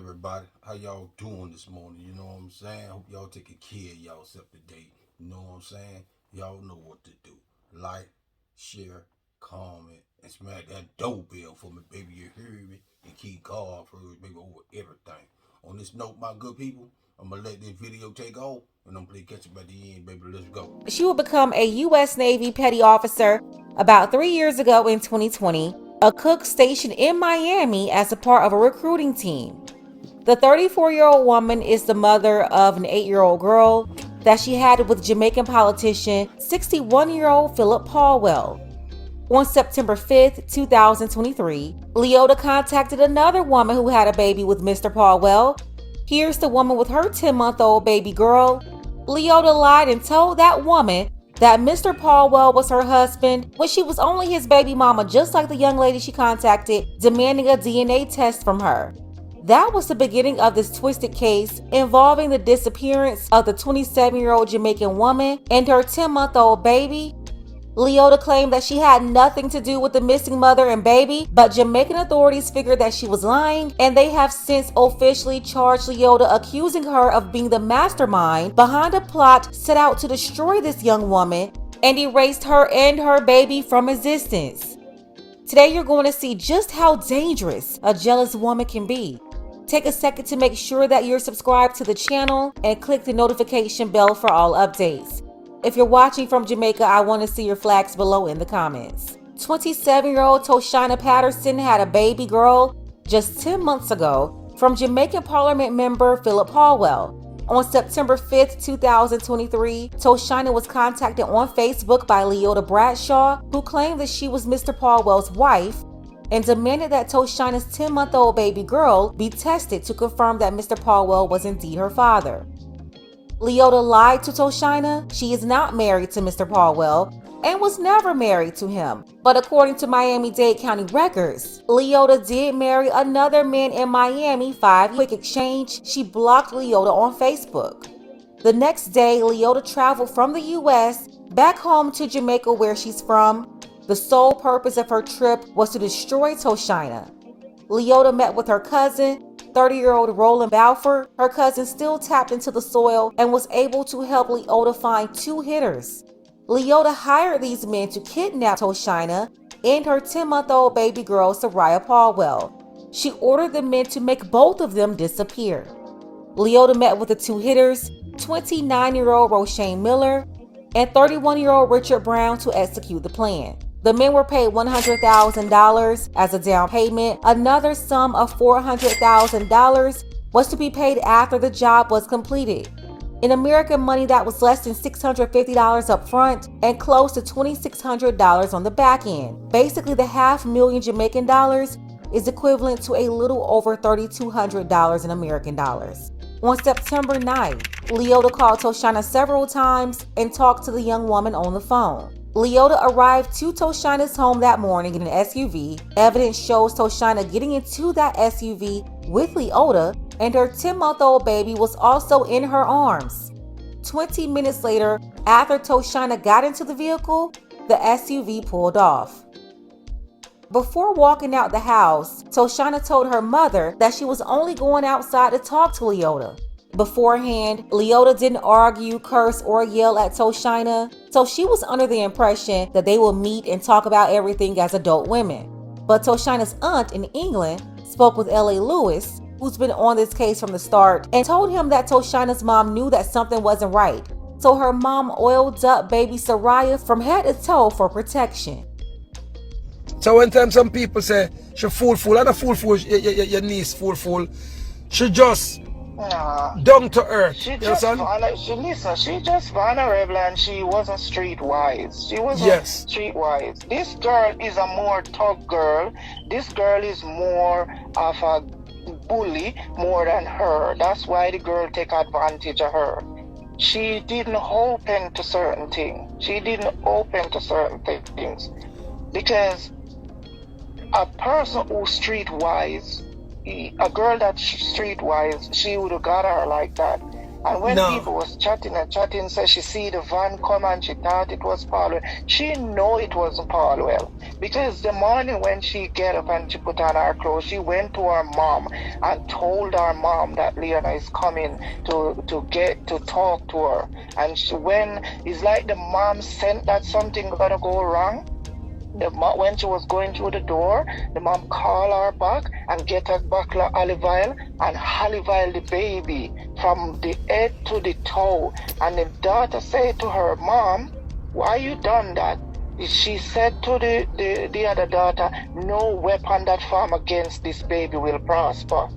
everybody? How y'all doing this morning? You know what I'm saying? Hope y'all taking care of y'all self today. You know what I'm saying? Y'all know what to do. Like, share, comment, and smack that doorbell for me, baby. You heard me? And keep God first, baby, over everything. On this note, my good people, I'm gonna let this video take off, and I'm gonna catch up at the end, baby. Let's go. She will become a U.S. Navy petty officer about 3 years ago in 2020, a cook stationed in Miami as a part of a recruiting team. The 34-year-old woman is the mother of an 8-year-old girl that she had with Jamaican politician 61-year-old Philip Paulwell. On September 5th, 2023, Leota contacted another woman who had a baby with Mr. Paulwell. Here's the woman with her 10-month-old baby girl. Leota lied and told that woman that Mr. Paulwell was her husband when she was only his baby mama, just like the young lady she contacted, demanding a DNA test from her. That was the beginning of this twisted case involving the disappearance of the 27-year-old Jamaican woman and her 10-month-old baby. Leota claimed that she had nothing to do with the missing mother and baby, but Jamaican authorities figured that she was lying, and they have since officially charged Leota, accusing her of being the mastermind behind a plot set out to destroy this young woman and erased her and her baby from existence. Today you're going to see just how dangerous a jealous woman can be. Take a second to make sure that you're subscribed to the channel and click the notification bell for all updates. If you're watching from Jamaica, I want to see your flags below in the comments. 27-year-old Toshina Patterson had a baby girl just 10 months ago from Jamaican Parliament member Philip Paulwell. On September 5th, 2023, Toshina was contacted on Facebook by Leota Bradshaw, who claimed that she was Mr. Paulwell's wife, and demanded that Toshina's 10-month-old baby girl be tested to confirm that Mr. Paulwell was indeed her father. Leota lied to Toshina. She is not married to Mr. Paulwell and was never married to him. But according to Miami-Dade County records, Leota did marry another man in Miami. 5 quick exchange. She blocked Leota on Facebook. The next day, Leota traveled from the U.S. back home to Jamaica, where she's from. The sole purpose of her trip was to destroy Toshina. Leota met with her cousin, 30-year-old Roland Balfour. Her cousin still tapped into the soil and was able to help Leota find 2 hitters. Leota hired these men to kidnap Toshina and her 10-month-old baby girl, Soraya Paulwell. She ordered the men to make both of them disappear. Leota met with the 2 hitters, 29-year-old Roshane Miller and 31-year-old Richard Brown, to execute the plan. The men were paid $100,000 as a down payment. Another sum of $400,000 was to be paid after the job was completed. In American money, that was less than $650 up front and close to $2,600 on the back end. Basically, the $500,000 Jamaican dollars is equivalent to a little over $3,200 in American dollars. On September 9th, Leota called Toshina several times and talked to the young woman on the phone. Leota arrived to Toshina's home that morning in an SUV. Evidence shows Toshina getting into that SUV with Leota, and her 10-month-old baby was also in her arms. 20 minutes later, after Toshina got into the vehicle, the SUV pulled off. Before walking out the house, Toshina told her mother that she was only going outside to talk to Leota. Beforehand, Leota didn't argue, curse, or yell at Toshina, so she was under the impression that they would meet and talk about everything as adult women. But Toshina's aunt in England spoke with L.A. Lewis, who's been on this case from the start, and told him that Toshina's mom knew that something wasn't right, so her mom oiled up baby Soraya from head to toe for protection. So one time some people say she fool, and a fool, your niece fool. She just Nah, down to earth. she You just understand? she just vulnerable and she wasn't streetwise. She wasn't Yes. streetwise. This girl is a more tough girl. This girl is more of a bully more than her. That's why the girl take advantage of her. She didn't open to certain things. Because a person who's streetwise, a girl that's streetwise, she would have got her like that. And when No. people was chatting and chatting, so she see the van come and she thought it was Paul. She know it wasn't Paul well. Because the morning when she get up and she put on her clothes, she went to her mom and told her mom that Leona is coming to talk to her. And when it's like the mom sent that something gonna go wrong. When she was going through the door, the mom called her back and get a bottle of olive oil and olive oil the baby from the head to the toe. And the daughter said to her, "Mom, why you done that?" She said to the other daughter, "No weapon that form against this baby will prosper."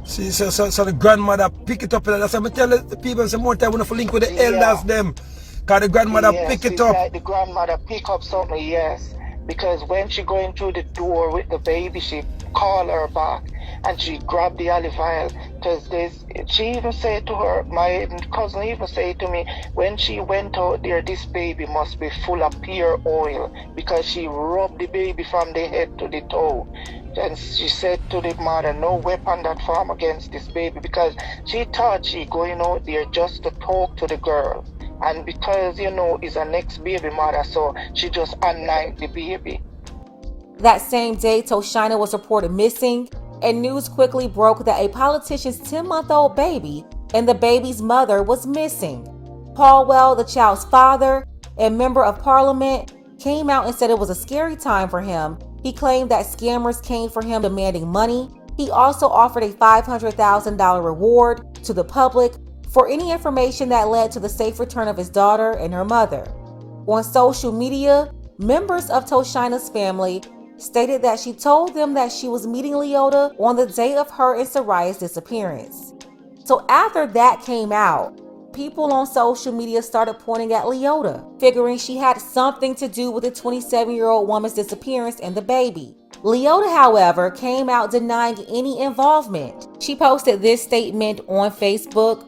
See, so the grandmother pick it up. That's what I tell the people some more time when I link with the elders them. Cause the grandmother pick it it's up. like the grandmother pick up something, yes. Because when she going through the door with the baby, she call her back and she grabbed the olive oil. Because she even said to her, my cousin even said to me, when she went out there, this baby must be full of pure oil because she rubbed the baby from the head to the toe. And she said to the mother, "No weapon that form against this baby," because she thought she going out there just to talk to the girl. And because, is a next baby mother, so she just anoint the baby. That same day, Toshina was reported missing, and news quickly broke that a politician's 10-month-old baby and the baby's mother was missing. Paulwell, the child's father and member of parliament, came out and said it was a scary time for him. He claimed that scammers came for him demanding money. He also offered a $500,000 reward to the public for any information that led to the safe return of his daughter and her mother. On social media, members of Toshina's family stated that she told them that she was meeting Leota on the day of her and Soraya's disappearance. So after that came out, people on social media started pointing at Leota, figuring she had something to do with the 27-year-old woman's disappearance and the baby. Leota, however, came out denying any involvement. She posted this statement on Facebook.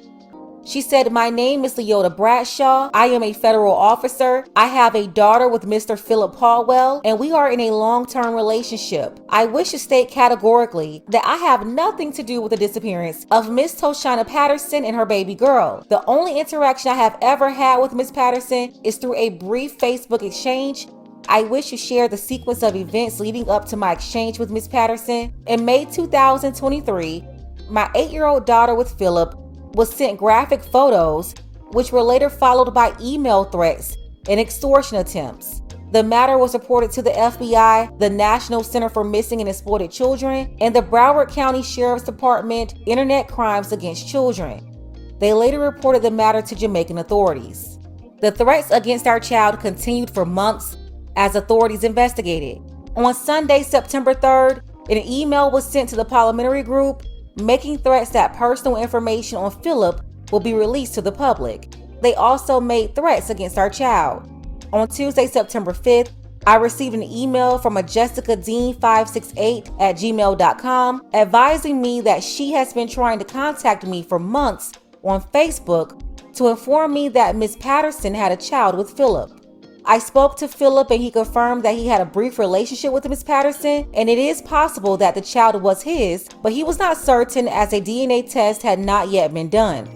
She said, "My name is Leota Bradshaw. I am a federal officer. I have a daughter with Mr. Philip Paulwell, and we are in a long-term relationship. I wish to state categorically that I have nothing to do with the disappearance of Miss Toshina Patterson and her baby girl. The only interaction I have ever had with Miss Patterson is through a brief Facebook exchange. I wish to share the sequence of events leading up to my exchange with Miss Patterson. In May 2023, my 8-year-old daughter with Philip was sent graphic photos, which were later followed by email threats and extortion attempts. The matter was reported to the FBI, the National Center for Missing and Exploited Children, and the Broward County Sheriff's Department Internet Crimes Against Children. They later reported the matter to Jamaican authorities. The threats against our child continued for months as authorities investigated. On Sunday, September 3rd, an email was sent to the parliamentary group making threats that personal information on Philip will be released to the public. They also made threats against our child. On Tuesday, September 5th, I received an email from a Jessica Dean 568@gmail.com advising me that she has been trying to contact me for months on Facebook to inform me that Miss Patterson had a child with Philip. I spoke to Philip and he confirmed that he had a brief relationship with Miss Patterson and it is possible that the child was his, but he was not certain as a DNA test had not yet been done.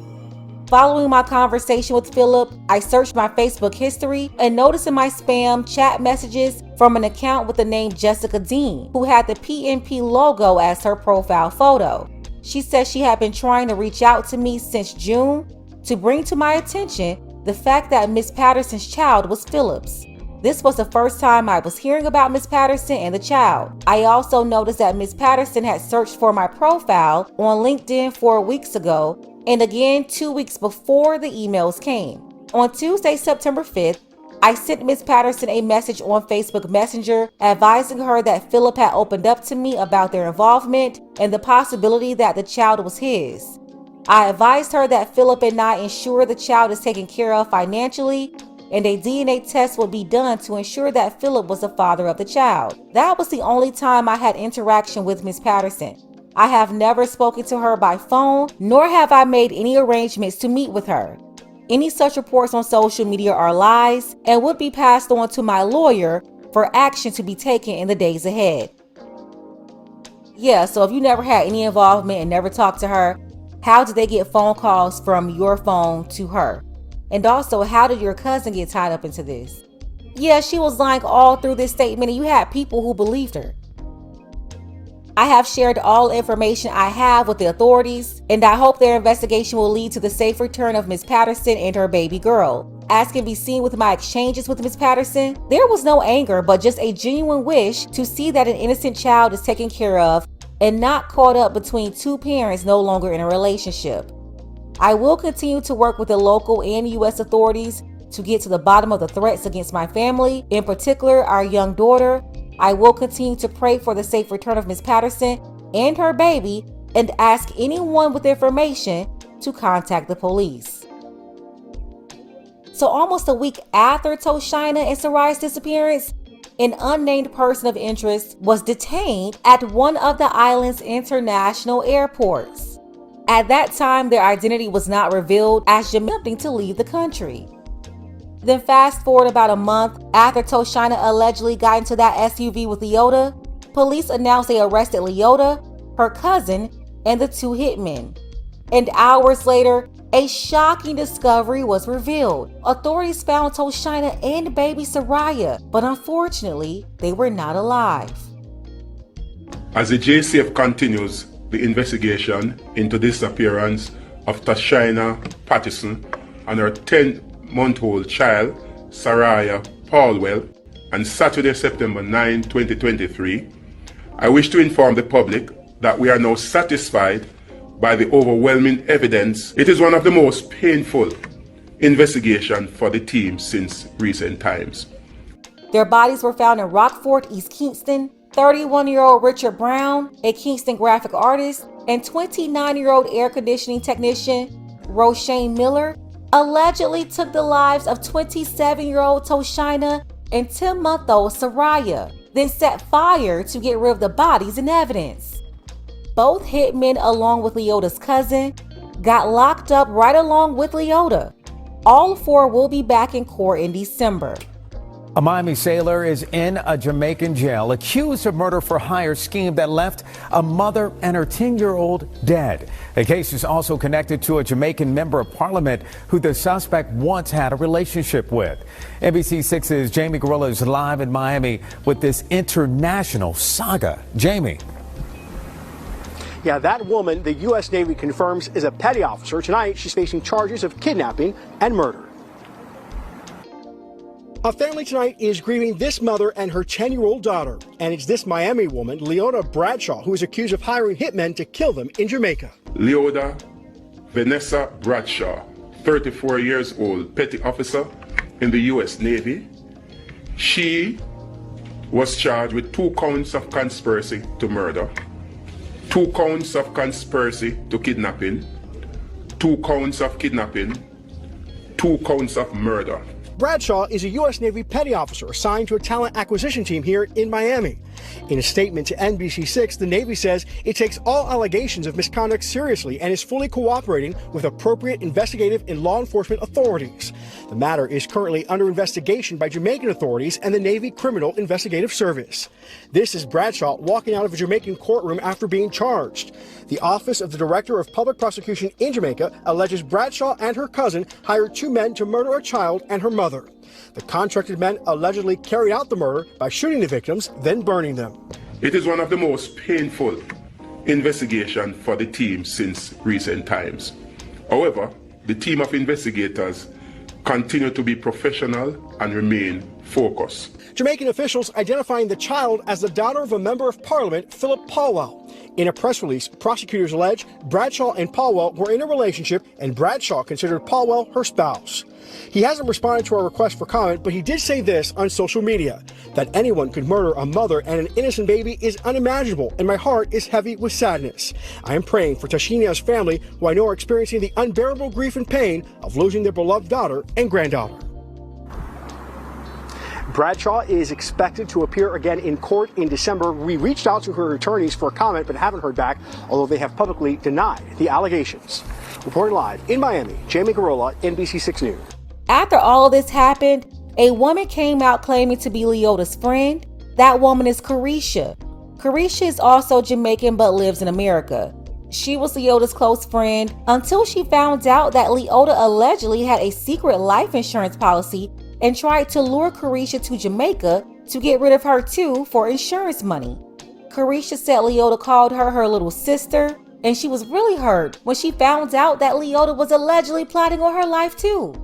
Following my conversation with Philip, I searched my Facebook history and noticed in my spam chat messages from an account with the name Jessica Dean, who had the PNP logo as her profile photo. She said she had been trying to reach out to me since June to bring to my attention the fact that Miss Patterson's child was Philip's. This was the first time I was hearing about Miss Patterson and the child. I also noticed that Miss Patterson had searched for my profile on LinkedIn 4 weeks ago and again 2 weeks before the emails came. On Tuesday, September 5th, I sent Miss Patterson a message on Facebook Messenger advising her that Philip had opened up to me about their involvement and the possibility that the child was his. I advised her that Philip and I ensure the child is taken care of financially and a DNA test will be done to ensure that Philip was the father of the child. That was the only time I had interaction with Miss Patterson. I have never spoken to her by phone, nor have I made any arrangements to meet with her. Any such reports on social media are lies and would be passed on to my lawyer for action to be taken in the days ahead. Yeah, so if you never had any involvement and never talked to her, How did they get phone calls from your phone to her? And also, how did your cousin get tied up into this? Yeah, she was lying all through this statement and you had people who believed her. I have shared all information I have with the authorities, and I hope their investigation will lead to the safe return of Ms. Patterson and her baby girl. As can be seen with my exchanges with Ms. Patterson, there was no anger, but just a genuine wish to see that an innocent child is taken care of and not caught up between two parents no longer in a relationship. I will continue to work with the local and U.S. authorities to get to the bottom of the threats against my family, in particular our young daughter. I will continue to pray for the safe return of Ms. Patterson and her baby and ask anyone with information to contact the police. So almost a week after Toshina and Saraya's disappearance, an unnamed person of interest was detained at one of the island's international airports. At that time, their identity was not revealed as Jamaica attempting to leave the country. Then fast forward about a month after Toshina allegedly got into that SUV with Leota, police announced they arrested Leota, her cousin, and the two hitmen. And hours later, a shocking discovery was revealed. Authorities found Toshina and baby Saraya, but unfortunately, they were not alive. As the JCF continues the investigation into the disappearance of Toshina Patterson and her 10-month-old child, Saraya Paulwell, on Saturday, September 9, 2023, I wish to inform the public that we are now satisfied by the overwhelming evidence. It is one of the most painful investigations for the team since recent times. Their bodies were found in Rockford, East Kingston. 31-year-old Richard Brown, a Kingston graphic artist, and 29-year-old air conditioning technician Roshane Miller allegedly took the lives of 27-year-old Toshina and 10-month-old Saraya, then set fire to get rid of the bodies and evidence. Both hitmen, along with Leota's cousin, got locked up right along with Leota. All four will be back in court in December. A Miami sailor is in a Jamaican jail accused of murder-for-hire scheme that left a mother and her 10-year-old dead. The case is also connected to a Jamaican member of parliament who the suspect once had a relationship with. NBC6's Jamie Gorilla is live in Miami with this international saga. Jamie. Yeah, that woman, the U.S. Navy confirms, is a petty officer. Tonight, she's facing charges of kidnapping and murder. A family tonight is grieving this mother and her 10-year-old daughter. And it's this Miami woman, Leota Bradshaw, who is accused of hiring hitmen to kill them in Jamaica. Leota Vanessa Bradshaw, 34 years old, petty officer in the U.S. Navy. She was charged with 2 counts of conspiracy to murder, 2 counts of conspiracy to kidnapping, 2 counts of kidnapping, 2 counts of murder. Bradshaw is a U.S. Navy petty officer assigned to a talent acquisition team here in Miami. In a statement to NBC6, the Navy says it takes all allegations of misconduct seriously and is fully cooperating with appropriate investigative and law enforcement authorities. The matter is currently under investigation by Jamaican authorities and the Navy Criminal Investigative Service. This is Bradshaw walking out of a Jamaican courtroom after being charged. The Office of the Director of Public Prosecution in Jamaica alleges Bradshaw and her cousin hired 2 men to murder a child and her mother. The contracted men allegedly carried out the murder by shooting the victims, then burning them. It is one of the most painful investigations for the team since recent times. However, the team of investigators continue to be professional and remain focused. Jamaican officials identifying the child as the daughter of a member of parliament, Philip Paulwell. In a press release, prosecutors allege Bradshaw and Paulwell were in a relationship and Bradshaw considered Paulwell her spouse. He hasn't responded to our request for comment, but he did say this on social media, that anyone could murder a mother and an innocent baby is unimaginable, and my heart is heavy with sadness. I am praying for Toshina's family, who I know are experiencing the unbearable grief and pain of losing their beloved daughter and granddaughter. Bradshaw is expected to appear again in court in December. We reached out to her attorneys for comment but haven't heard back, although they have publicly denied the allegations. Reporting live in Miami, Jamie Garola, NBC6 News. After all of this happened, a woman came out claiming to be Leota's friend. That woman is Carisha. Carisha is also Jamaican but lives in America. She was Leota's close friend until she found out that Leota allegedly had a secret life insurance policy and tried to lure Carisha to Jamaica to get rid of her too for insurance money. Carisha said Leota called her her little sister, and she was really hurt when she found out that Leota was allegedly plotting on her life too.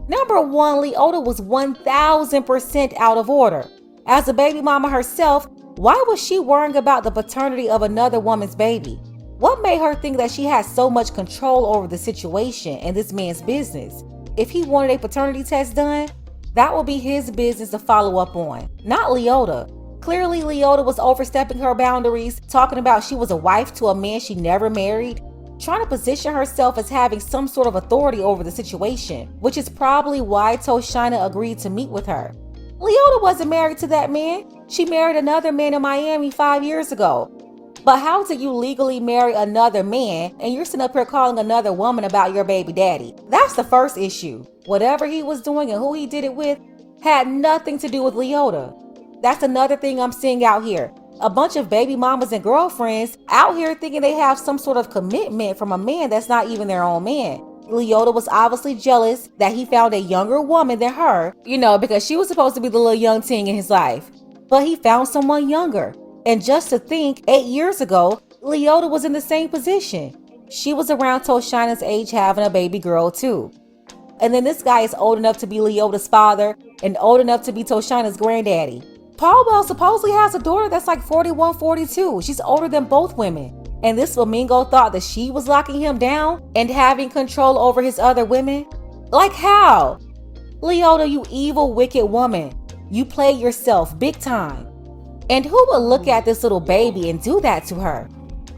Number one, Leota was 1000% out of order. As a baby mama herself, why was she worrying about the paternity of another woman's baby? What made her think that she had so much control over the situation and this man's business? If he wanted a paternity test done, that would be his business to follow up on, not Leota. Clearly, Leota was overstepping her boundaries, talking about she was a wife to a man she never married, trying to position herself as having some sort of authority over the situation, which is probably why Toshina agreed to meet with her. Leota wasn't married to that man. She married another man in Miami 5 years ago. But how do you legally marry another man and you're sitting up here calling another woman about your baby daddy? That's the first issue. Whatever he was doing and who he did it with had nothing to do with Leota. That's another thing I'm seeing out here. A bunch of baby mamas and girlfriends out here thinking they have some sort of commitment from a man that's not even their own man. Leota was obviously jealous that he found a younger woman than her, because she was supposed to be the little young teen in his life. But he found someone younger. And just to think, 8 years ago, Leota was in the same position. She was around Toshina's age having a baby girl too. And then this guy is old enough to be Leota's father and old enough to be Toshina's granddaddy. Paul Bell supposedly has a daughter that's like 41, 42. She's older than both women. And this flamingo thought that she was locking him down and having control over his other women? Like how? Leota, you evil, wicked woman. You played yourself big time. And who would look at this little baby and do that to her?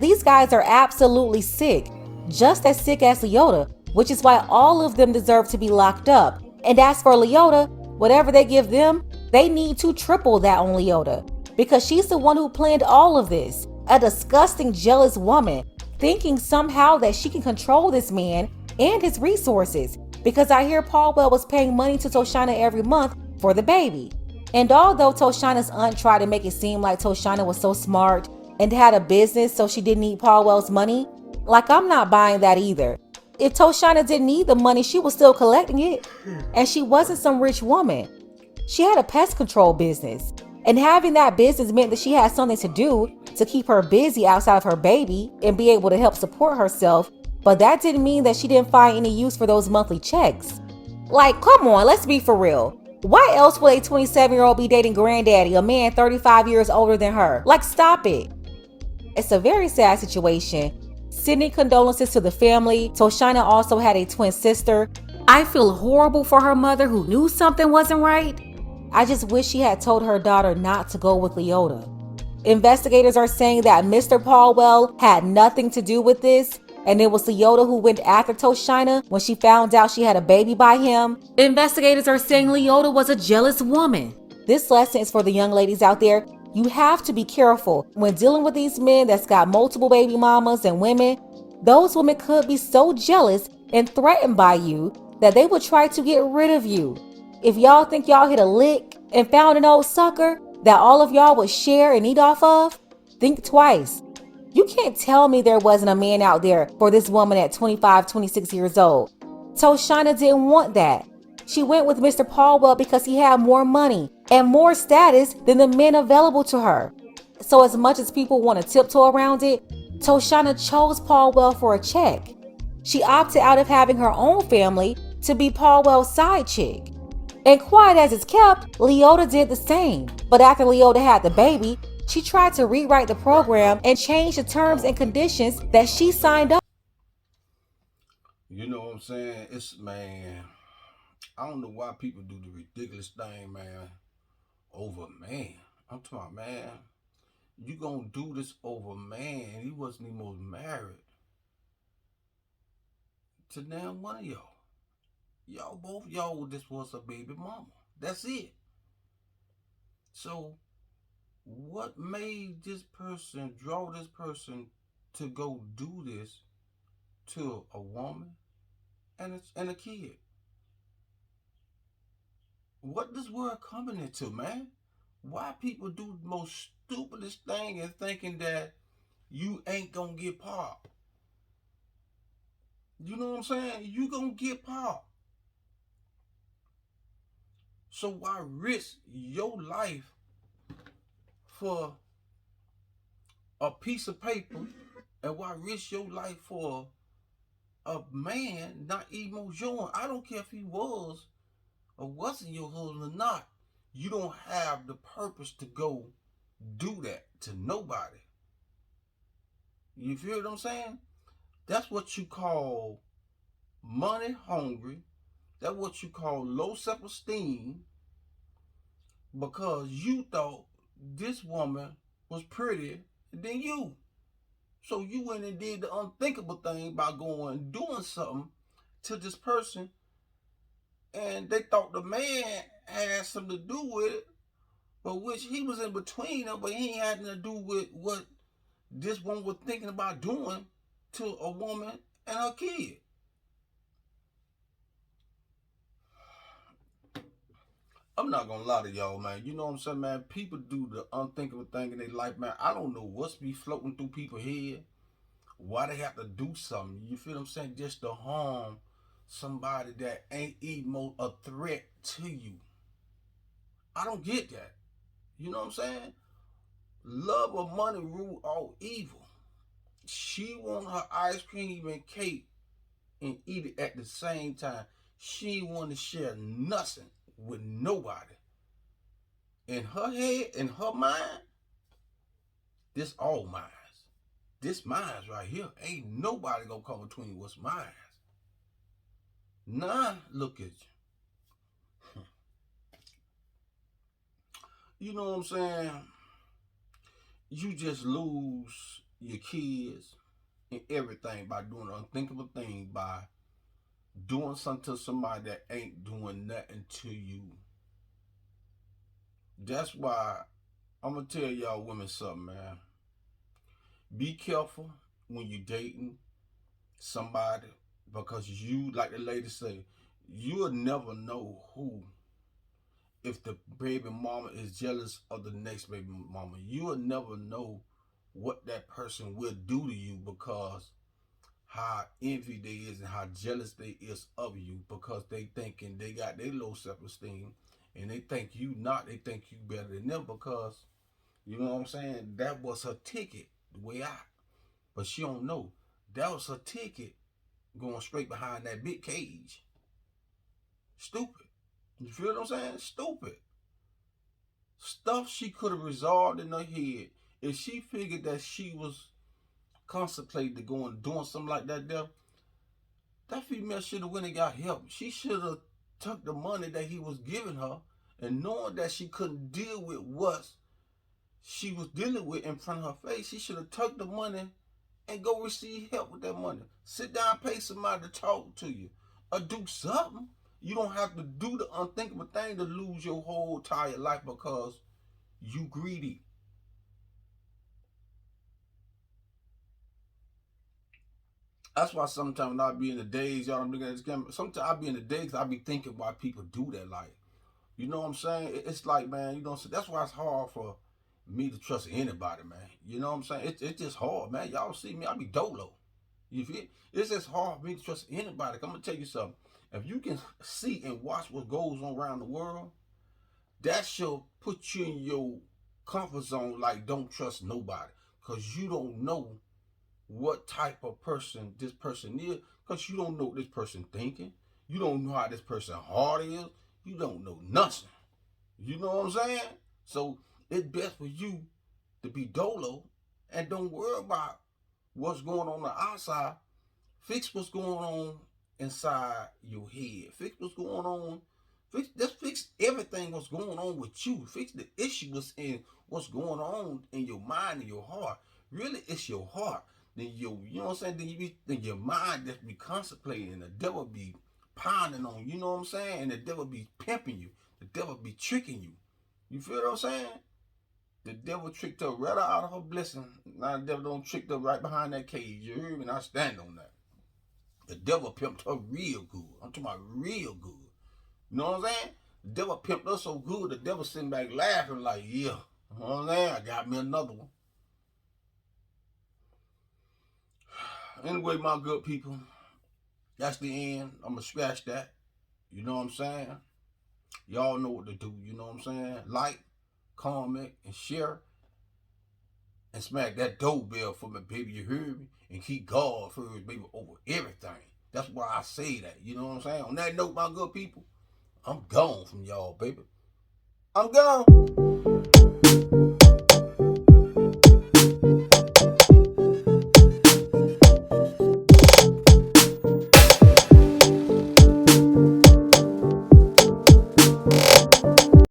These guys are absolutely sick, just as sick as Leota, which is why all of them deserve to be locked up. And as for Leota, whatever they give them, they need to triple that on Leota, because she's the one who planned all of this. A disgusting, jealous woman, thinking somehow that she can control this man and his resources, because I hear Paul Bell was paying money to Toshina every month for the baby. And although Toshina's aunt tried to make it seem like Toshina was so smart and had a business so she didn't need Paul Well's money, I'm not buying that either. If Toshina didn't need the money, she was still collecting it. And she wasn't some rich woman. She had a pest control business. And having that business meant that she had something to do to keep her busy outside of her baby and be able to help support herself. But that didn't mean that she didn't find any use for those monthly checks. Come on, let's be for real. Why else would a 27-year-old be dating granddaddy, a man 35 years older than her? Stop it. It's a very sad situation. Sending condolences to the family. Toshina also had a twin sister. I feel horrible for her mother who knew something wasn't right. I just wish she had told her daughter not to go with Leota. Investigators are saying that Mr. Paul Well had nothing to do with this, and it was Leota who went after Toshina when she found out she had a baby by him. Investigators are saying Leota was a jealous woman. This lesson is for the young ladies out there. You have to be careful when dealing with these men that's got multiple baby mamas and women. Those women could be so jealous and threatened by you that they would try to get rid of you. If y'all think y'all hit a lick and found an old sucker that all of y'all would share and eat off of, think twice. You can't tell me there wasn't a man out there for this woman at 25, 26 years old. Toshina didn't want that. She went with Mr. Paul Well because he had more money and more status than the men available to her. So as much as people want to tiptoe around it, Toshina chose Paul Well for a check. She opted out of having her own family to be Paul Well's side chick. And quiet as it's kept, Leota did the same. But after Leota had the baby, she tried to rewrite the program and change the terms and conditions that she signed up. You know what I'm saying? I don't know why people do the ridiculous thing, man, over man. I'm talking about, man, you gonna do this over man. He wasn't even married to damn one of y'all. Both y'all just was a baby mama. That's it. So, what made this person draw this person to go do this to a woman and a kid? What this world coming into, man? Why people do the most stupidest thing and thinking that you ain't gonna get popped? You know what I'm saying? You gonna get popped. So why risk your life for a piece of paper, and why risk your life for a man not even yours? I don't care if he was or wasn't your husband or not. You don't have the purpose to go do that to nobody. You feel what I'm saying? That's what you call money hungry. That's what you call low self-esteem, because you thought this woman was prettier than you. So you went and did the unthinkable thing by going and doing something to this person, and they thought the man had something to do with it, but which he was in between them, but he had nothing to do with what this woman was thinking about doing to a woman and her kid. I'm not gonna lie to y'all, man. You know what I'm saying, man? People do the unthinkable thing in their life, man. I don't know what's be floating through people's head, why they have to do something. You feel what I'm saying? Just to harm somebody that ain't even a threat to you. I don't get that. You know what I'm saying? Love or money rule all evil. She want her ice cream and cake and eat it at the same time. She ain't want to share nothing with nobody. In her head, in her mind, this all mine. This mine's right here. Ain't nobody gonna come between what's mine. Nah, look at you. You know what I'm saying? You just lose your kids and everything by doing an unthinkable thing, by doing something to somebody that ain't doing nothing to you. That's why I'm gonna tell y'all women something, man. Be careful when you dating somebody, because you, like the lady say, you'll never know who. If the baby mama is jealous of the next baby mama, you will never know what that person will do to you, because how envy they is and how jealous they is of you, because they thinking they got their low self-esteem and they think you not, they think you better than them, because you know what I'm saying, that was her ticket the way out. But she don't know that was her ticket going straight behind that big cage. Stupid. You feel what I'm saying? Stupid. Stuff she could have resolved in her head if she figured that she was contemplating to go and doing something like that there. That female should have went and got help. She should have took the money that he was giving her, and knowing that she couldn't deal with what she was dealing with in front of her face, she should have took the money and go receive help with that money. Sit down, pay somebody to talk to you, or do something. You don't have to do the unthinkable thing to lose your whole entire life because you greedy. That's why sometimes I be in the days, y'all, I'm looking at this camera. Sometimes I be in the days, I be thinking why people do that. Like, you know what I'm saying? It's like, man, you know what I'm saying? That's why it's hard for me to trust anybody, man. You know what I'm saying? It's just hard, man. Y'all see me, I be dolo. You feel? It's just hard for me to trust anybody. I'm gonna tell you something. If you can see and watch what goes on around the world, that should put you in your comfort zone. Like, don't trust nobody, because you don't know what type of person this person is, because you don't know what this person thinking. You don't know how this person heart is. You don't know nothing. You know what I'm saying? So it's best for you to be dolo and don't worry about what's going on the outside. Fix what's going on inside your head. Fix what's going on. Just fix everything what's going on with you. Fix the issues in what's going on in your mind and your heart. Really, it's your heart. Then you know what I'm saying? Then your mind just be contemplating, and the devil be pounding on you. You know what I'm saying? And the devil be pimping you. The devil be tricking you. You feel what I'm saying? The devil tricked her right out of her blessing. Now the devil don't trick her right behind that cage. You hear me? And I stand on that. The devil pimped her real good. I'm talking about real good. You know what I'm saying? The devil pimped her so good, the devil sitting back laughing like, yeah. You know what I'm saying? I got me another one. Anyway, my good people, That's the end. I'm going to scratch that. You know what I'm saying? Y'all know what to do. You know what I'm saying? Like, comment, and share. And smack that doorbell for me, baby. You heard me? And keep God first, baby, over everything. That's why I say that. You know what I'm saying? On that note, my good people, I'm gone from y'all, baby. I'm gone.